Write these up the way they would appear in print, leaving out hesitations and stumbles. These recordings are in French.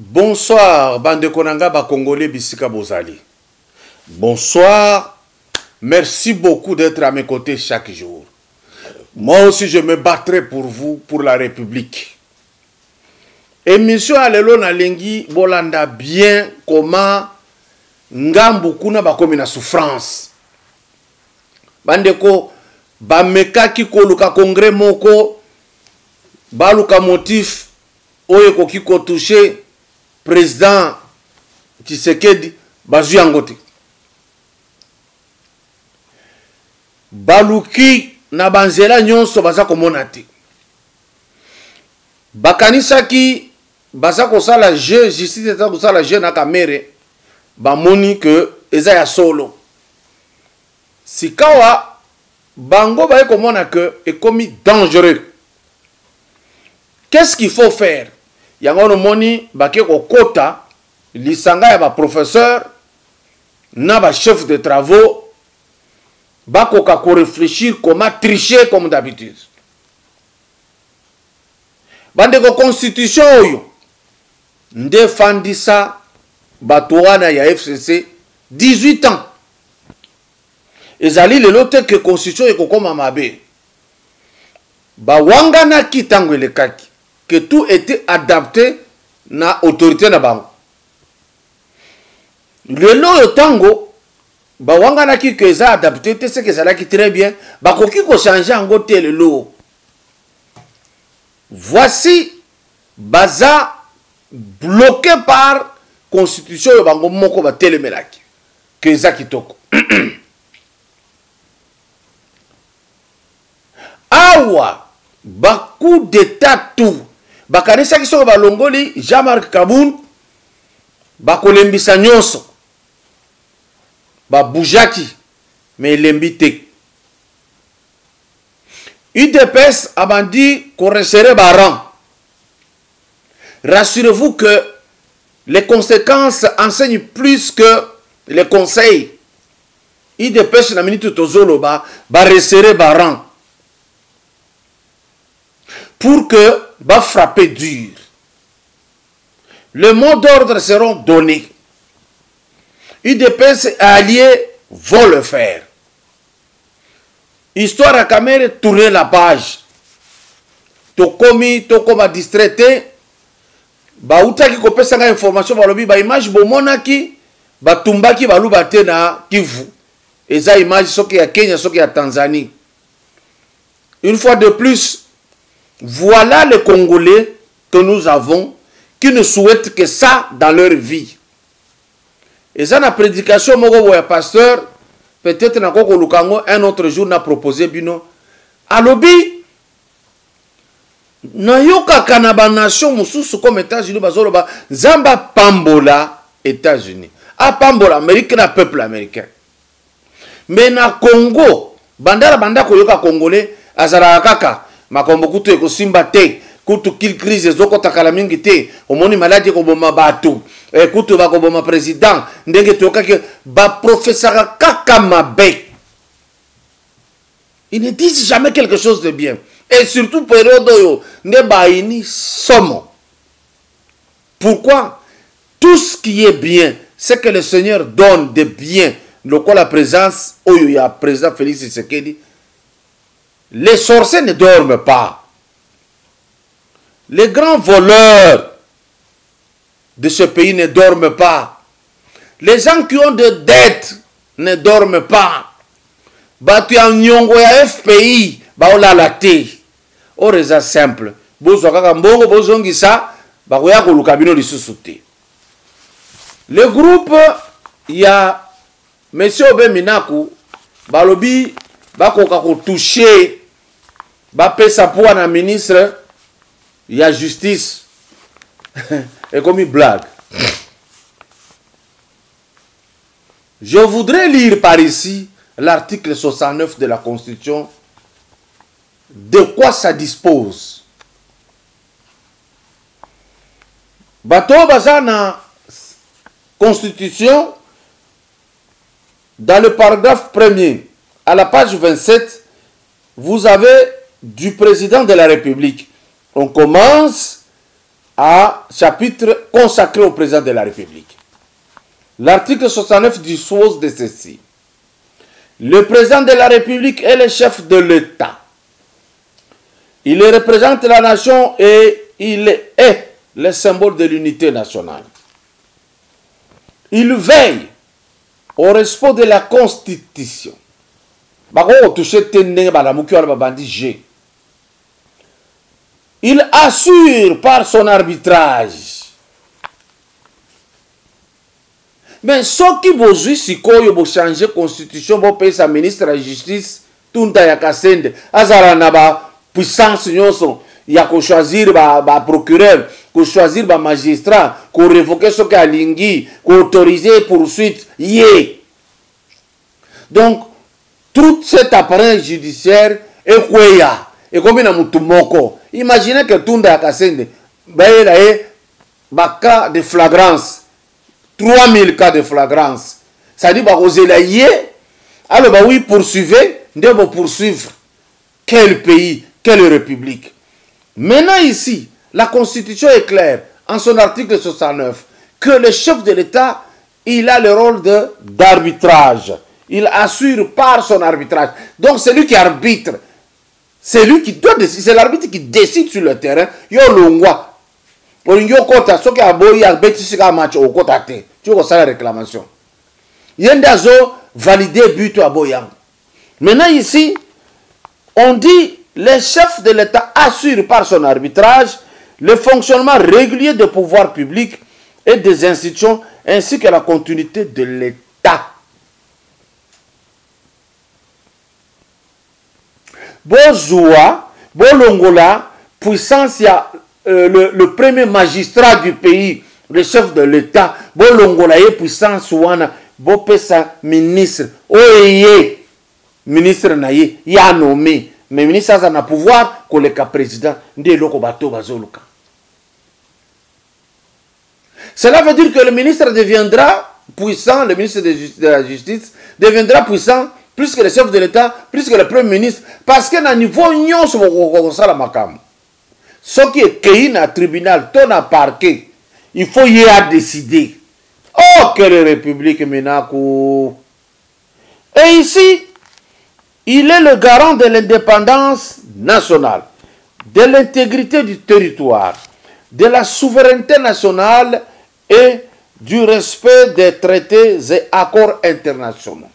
Bonsoir, bande konanga ba Congolais bisika bozali. Bonsoir, merci beaucoup d'être à mes côtés chaque jour. Moi aussi je me battrai pour vous, pour la République. Émission alelo na lengi bolanda bien comment ngambu kuna bakomi na souffrance. Bandeko bamekaki koluka congrès moko baluka motif oyo koki ko toucher président Tshisekedi bazu yango te. Baluki na banzela nyonso baza komona te. Bakanisaki baza kosala jeu justice eta kosala jeu na kamere bamoni que eza ya solo. Sikawa bango baye komona que ekomi dangereux. Qu'est-ce qu'il faut faire? Yango no moni bake kokota lisanga ya ba professeur na ba chef de travaux bakoka ko réfléchir comment tricher comme d'habitude. Bande ko constitution oyo ndefandisa batuana ya FCC 18 ans. Ezali lelo te que constitution ekokoma mabe. Ba wangana kitango elekaki que tout était adapté na autorité na bango. Lelo yotango ba wangana ki que ça adapté te ce que ça là qui très bien ba koki ko changer en gote lelo. Voici baza bloqué par constitution yo bango moko ba telemelaki que ça kitoko. Awa ba coup d'état tout bakanisa ki soko balongoli Jean-Marc Kaboun bakolembisa nyonso babujaki mais lembite UDPS abandi koresere baran. Rassurez-vous que les conséquences enseignent plus que les conseils. UDPS na minute tozolo ba resere baran pour que va frapper dur. Le mot d'ordre seront donnés. UDPS alliés vont le faire. Histoire à caméra, tourner la page. Tokomi, tokoma distraité. Ba utaki kopesa nga information ba lobi ba image bomonaki ba tumbaki ba lubate na Kivu. Eza image soki ya Kenya, soki ya Tanzanie. Une fois de plus, voilà les Congolais que nous avons qui ne souhaitent que ça dans leur vie. Et ça, la prédication, mon pasteur, peut-être un autre jour, n'a proposé bino. Alobi, na yoka kanaba nation mususu comme États-Unis, bazoloba, Zamba pambola États-Unis. A pambola Amérique, na peuple américain. Mais na Congo, bandara bandako yoka Congolais, azara kaka. Makombo kutu eko simba te kutu kill crise ezoko takala mingi te omoni maladi ko boma bato kutu ba ko boma président ndenge toka ke ba professeur kaka mabe. Ils ne disent jamais quelque chose de bien et surtout période yo ne baini somo. Pourquoi? Tout ce qui est bien, c'est que le Seigneur donne de bien. Le quoi la présence oyo ya président Félix Tshisekedi. Les sorciers ne dorment pas. Les grands voleurs de ce pays ne dorment pas. Les gens qui ont des dettes ne dorment pas. Batu ya nyongo ya FPI baola la te. Oreza simple. Bozo kaka mbongo bozongisa bakoya koluka bino lisusu te. Le groupe ya Monsieur Obeminaku balobi bakoka ko toucher Bapesa pour un ministre, il y a justice. Et comme une blague. Je voudrais lire par ici l'article 69 de la Constitution. De quoi ça dispose? Bato Bazana Constitution, dans le paragraphe 1er, à la page 27, vous avez du président de la République. On commence à chapitre consacré au président de la République. L'article 69 dispose de ceci. Le président de la République est le chef de l'État. Il représente la nation et il est le symbole de l'unité nationale. Il veille au respect de la Constitution. Il assure par son arbitrage. Mais ce qui vous dit, c'est qu'il faut changer la Constitution pour payer sa ministre de la Justice, tout le monde a puissance, il y a qu'à choisir le procureur, qu'à choisir le magistrat, qu'à révoquer ce qu'il y a lingui, qu'à autoriser poursuite. Donc, tout cet appareil judiciaire est quoi? Et comme il y a un imaginez que tout le monde a cas de flagrance, 3000 cas de flagrance. Ça dit, alors oui, poursuivez, vous poursuivre. Quel pays, quelle république? Maintenant ici, la Constitution est claire, en son article 69, que le chef de l'État, il a le rôle d'arbitrage. Il assure par son arbitrage. Donc c'est lui qui arbitre. C'est lui qui doit décider. C'est l'arbitre qui décide sur le terrain. Yo longwa. Pour une kota, ce qui a beau y a bêtise à match au kota te. Tu vois ça la réclamation. Yendazo validé but à Boyang. Maintenant ici, on dit le chef de l'État assure par son arbitrage le fonctionnement régulier des pouvoirs publics et des institutions ainsi que la continuité de l'État. Bozoua, Bolongola, puissance, il y a le premier magistrat du pays, le chef de l'État, Bolongola, puissance, ouana, Bopesa, ministre, Oye, ministre Naye, il a nommé, mais ministre a un pouvoir, que le président, de l'Okobato Bazoluka. Cela veut dire que le ministre deviendra puissant, le ministre de la Justice deviendra puissant, plus que le chef de l'État, plus que le Premier ministre, parce que dans le niveau union, ce qui est créé dans le tribunal, ton parquet, il faut y aller décider. Oh, quelle république, Menako! Et ici, il est le garant de l'indépendance nationale, de l'intégrité du territoire, de la souveraineté nationale et du respect des traités et accords internationaux.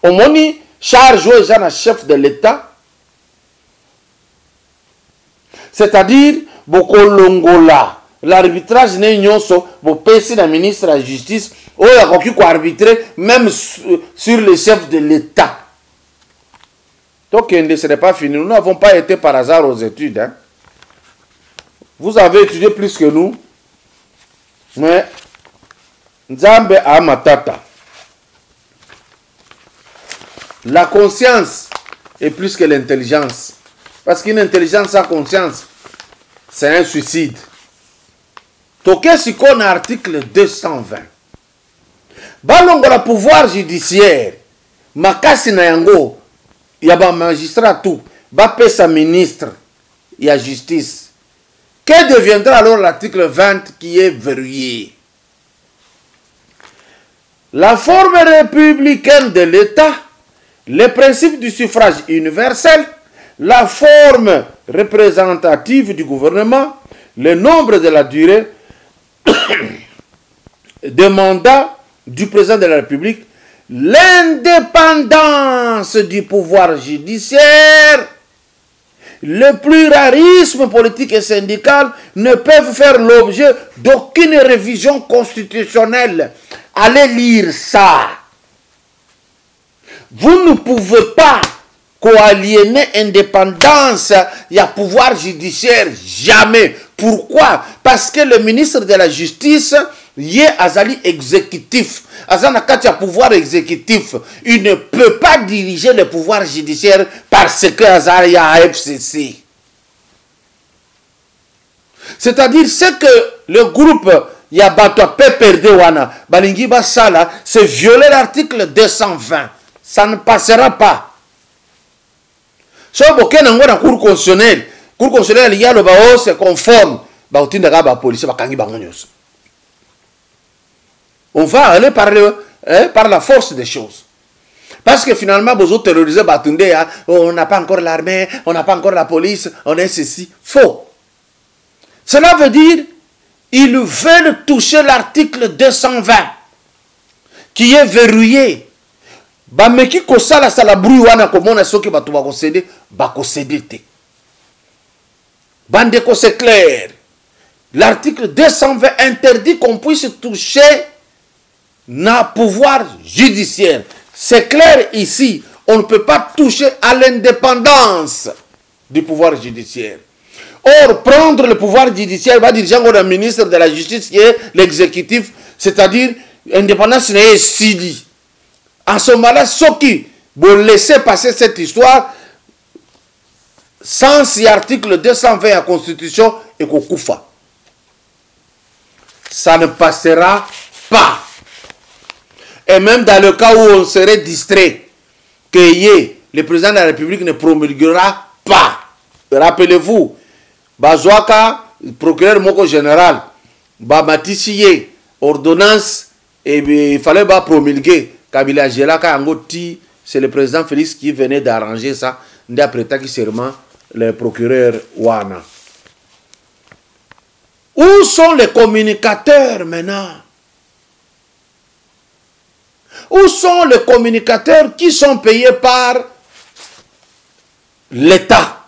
Omoni charge aux chef de l'État, c'est-à-dire Bokolongola, l'arbitrage n'est nyonso, Bopesi la ministre de la Justice, ou il y a qui arbitrer même sur le chef de l'État. Donc, ce n'est pas fini. Nous n'avons pas été par hasard aux études. Hein. Vous avez étudié plus que nous, mais Nzambe a matata. La conscience est plus que l'intelligence. Parce qu'une intelligence sans conscience, c'est un suicide. Toké si qu'on a article 220. Balongo la pouvoir judiciaire. Makasi na yango. Yaba magistrat tout. Bapé sa ministre. Ya justice. Que deviendra alors l'article 20 qui est verrouillé? La forme républicaine de l'État, les principes du suffrage universel, la forme représentative du gouvernement, le nombre de la durée de mandat du président de la République, l'indépendance du pouvoir judiciaire, le pluralisme politique et syndical ne peuvent faire l'objet d'aucune révision constitutionnelle. Allez lire ça. Vous ne pouvez pas co-aliéner indépendance et pouvoir judiciaire. Jamais. Pourquoi? Parce que le ministre de la Justice est azali exécutif. Azana katia pouvoir exécutif. Il ne peut pas diriger le pouvoir judiciaire parce que azali a FCC. C'est-à-dire ce que le groupe Yabato PPRD wana balingi basala, c'est violer l'article 220. Ça ne passera pas. Si vous avez un cours constitutionnel, Cour constitutionnelle, il y a le bao, c'est conforme. Police, on va aller par la force des choses. Parce que finalement, vous terrorisez Batunde, on n'a pas encore l'armée, on n'a pas encore la police, on est ceci. Faux. Cela veut dire, ils veulent toucher l'article 220, qui est verrouillé. Bameki kosala sala bruit wana komona soki batu bakosede, bakosede te. Bandeko, c'est clair. L'article 220 interdit qu'on puisse toucher na pouvoir judiciaire. C'est clair ici, on ne peut pas toucher à l'indépendance du pouvoir judiciaire. Or, prendre le pouvoir judiciaire va dire le ministre de la Justice qui est l'exécutif, c'est-à-dire indépendance n'est sidi. En ce moment-là, ceux qui vont laisser passer cette histoire, sans cet article 220 à la Constitution et qu'on koufa. Ça ne passera pas. Et même dans le cas où on serait distrait, que le président de la République ne promulguera pas. Rappelez-vous, Bazouaka, procureur Moko général, Bamatisiye, ordonnance, et il fallait promulguer. Kabila Jelaka Angoti, c'est le président Félix qui venait d'arranger ça, d'après qui serment le procureur Wana. Où sont les communicateurs maintenant? Où sont les communicateurs qui sont payés par l'État?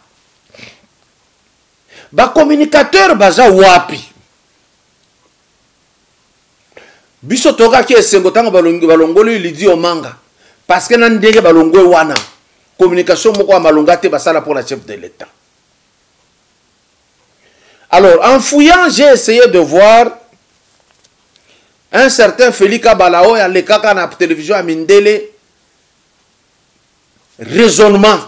Ba communicateur baza wapi? Biso toka ki esengotanga balongolo ilidi omanga. Parce que nan ndenge balongo wana. Communication moko wa malonga te basala pour la chef de l'État. Alors, en fouillant, j'ai essayé de voir un certain Félix Balao à l'écart na télévision à Mindele. Raisonnement.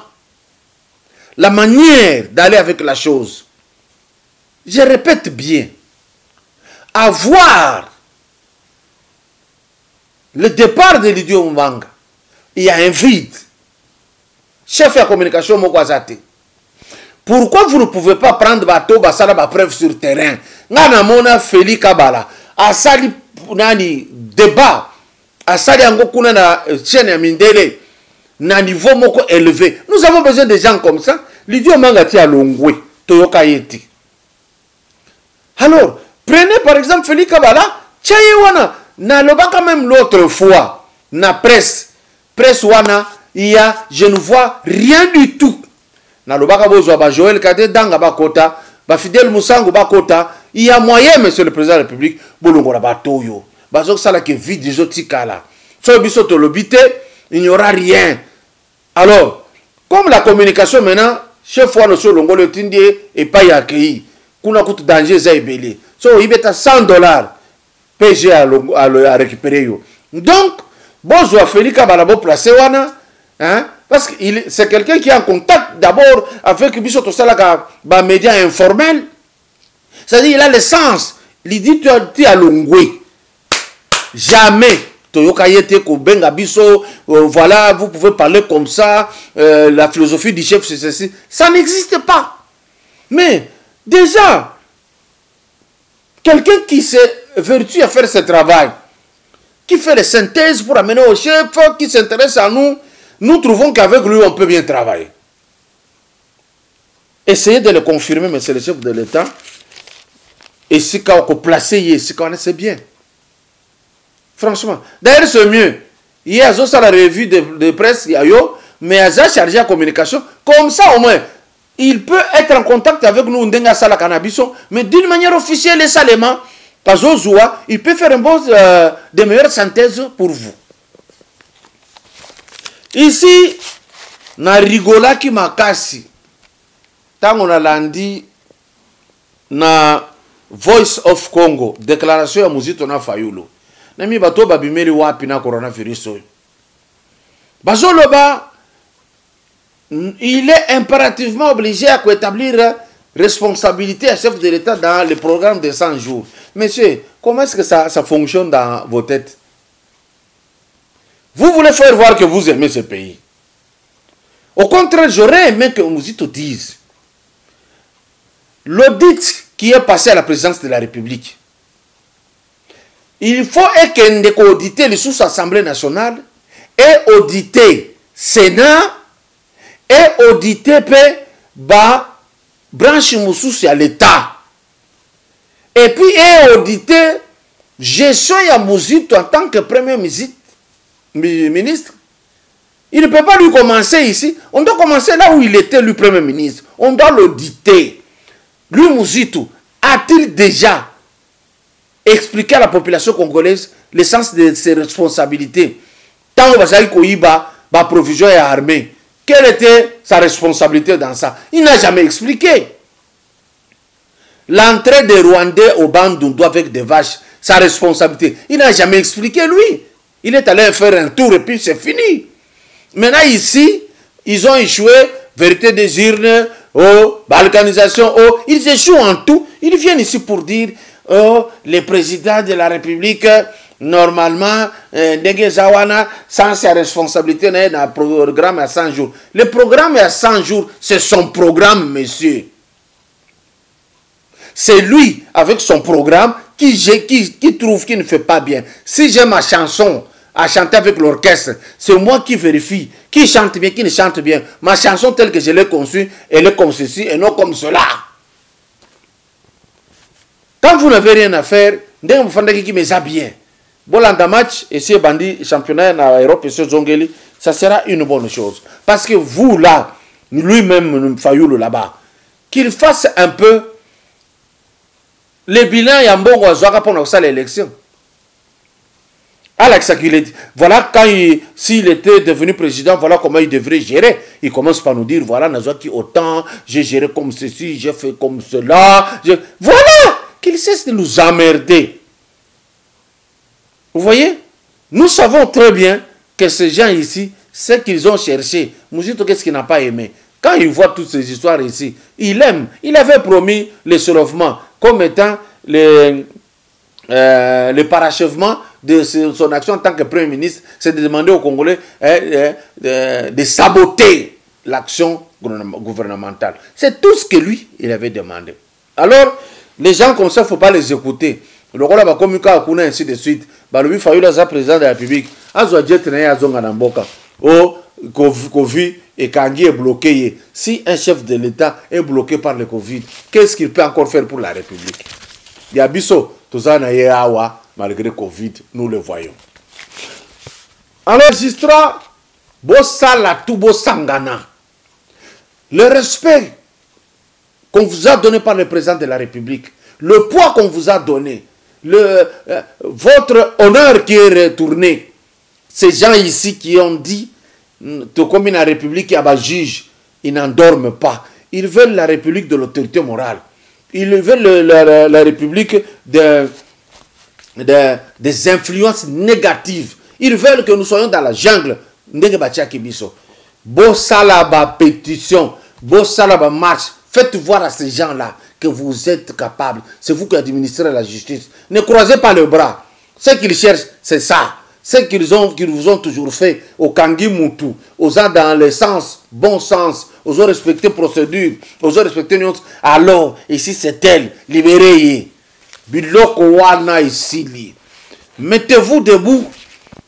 La manière d'aller avec la chose. Je répète bien. Avoir le départ de l'idiot Mbanga, il y a un vide. Chef de la communication Mokwazate. Pourquoi vous ne pouvez pas prendre bateau basala ba preuve sur terrain? Ngana mona Félix Kabala asali nani débat asali yango kuna na chaîne ya Mindele na niveau moko élevé. Nous avons besoin de gens comme ça. L'idiot Manga ti alongwe toyoka yeti. Alors, prenez par exemple Félix Kabala, tchaye wana na lobaka même l'autre fois na presse wana il y a je ne vois rien du tout. Na lobaka bozwa ba Joël Kade danga bakota, ba Fidel Musango bakota, il y a moyen monsieur le président de la République bolongola batoyo. Bazok sala ke vide des otikala. So biso to lobité, il n'y aura rien. Alors, comme la communication maintenant, chef fois no so longolo tindie et pas y accueilli. Kuna kutu danger za ibeli. So ibeta $100 PG à récupérer yo. Donc, bozwa Félix Kabalabo placé wana, hein? Parce que c'est quelqu'un qui est en contact d'abord avec Biso Tosalaka, bah, médias informels. C'est-à-dire il a l'essence. Il dit tu as l'ongwe. Jamais. Toyoka yete ko benga Biso, voilà, vous pouvez parler comme ça, la philosophie du chef, c'est ceci. Ça n'existe pas. Mais, déjà, quelqu'un qui s'est vertu à faire ce travail, qui fait les synthèses pour amener au chef, qui s'intéresse à nous, nous trouvons qu'avec lui, on peut bien travailler. Essayez de le confirmer, monsieur le chef de l'État. Et si on peut placer ici, c'est bien. Franchement. D'ailleurs, c'est mieux. Il y a la revue de presse, mais il y a chargé à communication. Comme ça, au moins, il peut être en contact avec nous, mais d'une manière officielle et salement, parce il peut faire de meilleures synthèses pour vous. Ici, na rigolaki makasi. Tango na landi na Voice of Congo, déclaration ya Muzito na Fayulu. Nami bato babimeli wapi na coronavirus. Bazoloba, il est impérativement obligé à établir responsabilité à chef de l'État dans le programme de 100 jours. Monsieur, comment est-ce que ça fonctionne dans vos têtes? Vous voulez faire voir que vous aimez ce pays. Au contraire, j'aurais aimé que Muzito dise L'audit qui est passé à la présidence de la République, il faut auditer les sous-assemblées nationales et auditer Sénat et auditer ba branche moussus à l'État. Et puis auditer gestion ya Mouzito en tant que premier ministre. Il ne peut pas lui commencer ici. On doit commencer là où il était, lui, premier ministre. On doit l'auditer. Lui, Mouzito, a-t-il déjà expliqué à la population congolaise le sens de ses responsabilités? Tant que il a provision et armée, quelle était sa responsabilité dans ça? Il n'a jamais expliqué. L'entrée des Rwandais au Bandundu avec des vaches, sa responsabilité, il n'a jamais expliqué, lui. Il est allé faire un tour et puis c'est fini. Maintenant, ici, ils ont échoué, vérité des urnes, balkanisation, ils échouent en tout. Ils viennent ici pour dire, les présidents de la République, normalement, sans sa responsabilité, dans un programme à 100 jours. Le programme à 100 jours, c'est son programme, monsieur. C'est lui, avec son programme, qui trouve qu'il ne fait pas bien. Si j'ai ma chanson à chanter avec l'orchestre, c'est moi qui vérifie qui chante bien, qui ne chante bien. Ma chanson telle que je l'ai conçue, elle est comme ceci et non comme cela. Quand vous n'avez rien à faire, vous faites qui me bien. Bolanda match, et si bandi championnat en Europe et sur Zongeli, ça sera une bonne chose. Parce que vous là, lui-même, Fayoulou là-bas, qu'il fasse un peu les bilans et un bon oiseau pour ça l'élection. Alex Akiledi, voilà quand s'il était devenu président, voilà comment il devrait gérer. Il commence par nous dire, voilà, qui autant, j'ai géré comme ceci, j'ai fait comme cela. Voilà, qu'il cesse de nous emmerder. Vous voyez? Nous savons très bien que ces gens ici, ce qu'ils ont cherché, Mouzito, qu'est-ce qu'il n'a pas aimé? Quand il voit toutes ces histoires ici, il aime. Il avait promis le soulèvement comme étant le parachèvement de son action en tant que Premier ministre, c'est de demander aux Congolais de saboter l'action gouvernementale. C'est tout ce que lui, il avait demandé. Alors, les gens comme ça, il ne faut pas les écouter. Le rôle va communiquer à Kuna, ainsi de suite. Lui, il a président de la République. Covid et Kangi est bloqué. Si un chef de l'État est bloqué par le Covid, qu'est-ce qu'il peut encore faire pour la République? Il y a Bisso, tout ça n'a pas malgré Covid, nous le voyons. Alors, magistrat, Bossala tout Bossangana, le respect qu'on vous a donné par le président de la République, le poids qu'on vous a donné, votre honneur qui est retourné, ces gens ici qui ont dit, comme la République, il y a un juge, ils n'endorment pas. Ils veulent la République de l'autorité morale. Ils veulent la République des influences négatives. Ils veulent que nous soyons dans la jungle. Bossalaba pétition, Bossalaba marche. Faites voir à ces gens-là que vous êtes capables. C'est vous qui administrez la justice. Ne croisez pas les bras. Ce qu'ils cherchent, c'est ça. Ce qu'ils vous ont toujours fait au Kangi Moutou, aux gens dans le sens, bon sens, aux ont respecté procédure, aux ont respecté notre. Alors, ici c'est elle, libérez. Biloko wana ici. Mettez-vous debout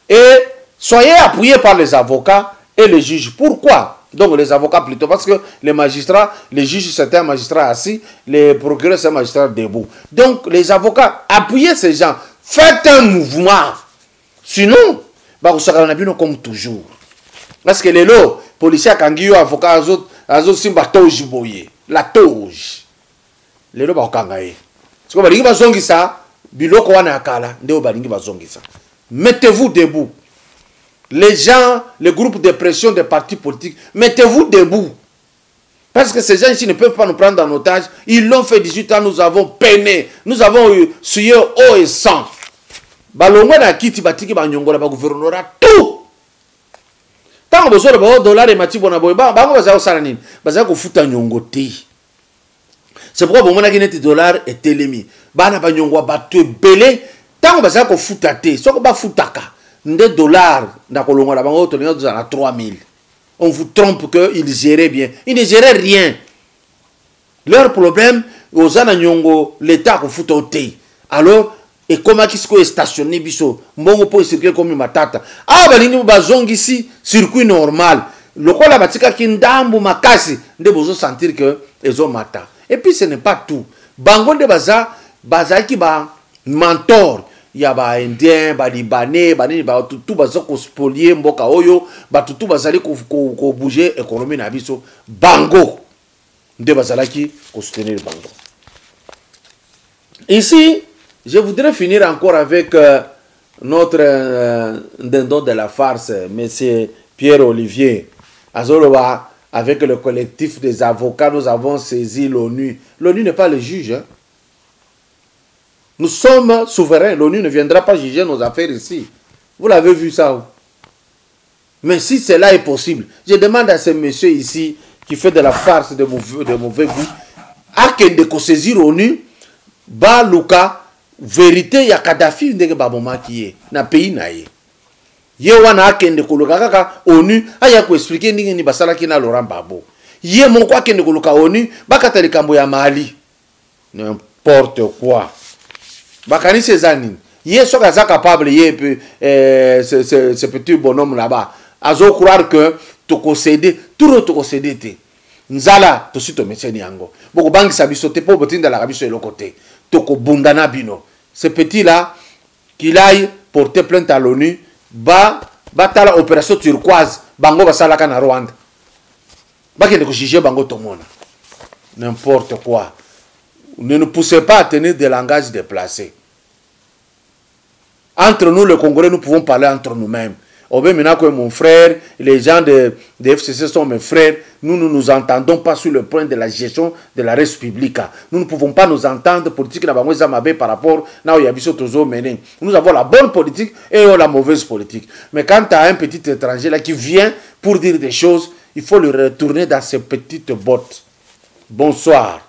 et soyez appuyés par les avocats et les juges. Pourquoi? Donc les avocats plutôt, parce que les magistrats, les juges c'est un magistrat assis, les procureurs c'est un magistrat debout. Donc les avocats, appuyez ces gens, faites un mouvement. Sinon, vous serez comme toujours. Parce que les lots, policiers, kangiyo, avocats, azo simba toji boye. La toji. Les lots, bah, kangaye. C'est comme balingi bazongi ça, biloko wana akala, ndeo balingi bazongi ça. Mettez-vous debout. Les gens, les groupes de pression des partis politiques, mettez-vous debout. Parce que ces gens ici ne peuvent pas nous prendre en otage. Ils l'ont fait 18 ans, nous avons peiné. Nous avons sué eau et sang. Balongwe na kiti batiki ba nyongola ba gouverneur tout. Tant que besoin de dollars et mati bona boy ba baza osala nini baza ko futa nyongo te. C'est pourquoi bon mona kineti dollars et telemi bana ba nyongo ba te belé tant que baza ko futa te soko ba futaka nde dollars na kolongola bango to linga à 3000. On vous trompe que ils géraient bien. Ils ne géraient rien. Leur problème, ozana nyongo l'État ko futa ote. Alors et comment qui est stationné biso mbongo po circuler comme matata. Ah balingi bazongi ici circuit normal. Lokola batika ki ndambu makasi nde bozo sentir que ezo mata. Et puis ce n'est pas tout. Bango de baza ki ba mentor. Il y a ba indien, ba libanais, ba nini ba tout bazo ko spolier mboka oyo, ba tout bazali ko bouger économie na biso. Bango nde bazalaki ko soutenir bango. Ici, je voudrais finir encore avec notre dindon de la farce, M. Pierre-Olivier Azoloba, avec le collectif des avocats. Nous avons saisi l'ONU. L'ONU n'est pas le juge. Hein. Nous sommes souverains. L'ONU ne viendra pas juger nos affaires ici. Vous l'avez vu ça? Mais si cela est possible, je demande à ce monsieur ici qui fait de la farce de mauvais goût, à qu'il de saisir l'ONU, ba luka vérité ya Kadhafi ndenge baboma kiye na pays na ye. Ye wana akende koluka kaka ONU aya ko expliquer ndenge ni basala ki na Laurent Gbagbo. Ye monko akende koluka ONU bakata likambo ya Mali. N'importe quoi. Bakani sezani. Ye soka za capable ye ce petit bonhomme là-bas. Azo croire que toko céder, tout toko céder te. Nzala to sito meseni yango. Boko bangi sabiso te po botinda la kabiso eloko te. Toko bundana bino. Ce petit là qu'il aille porter plainte à l'ONU ba tala opération turquoise bango basala kana Rwanda. Ba kende ko juger bango tomona. N'importe quoi. Ne nous poussez pas à tenir des langages déplacés. Entre nous les Congolais, nous pouvons parler entre nous-mêmes. Maintenant, mon frère, les gens de FCC sont mes frères. Nous ne nous entendons pas sur le point de la gestion de la République. Nous ne pouvons pas nous entendre politique par rapport à nous avons la bonne politique et la mauvaise politique. Mais quand tu as un petit étranger là qui vient pour dire des choses, il faut le retourner dans ses petites bottes. Bonsoir.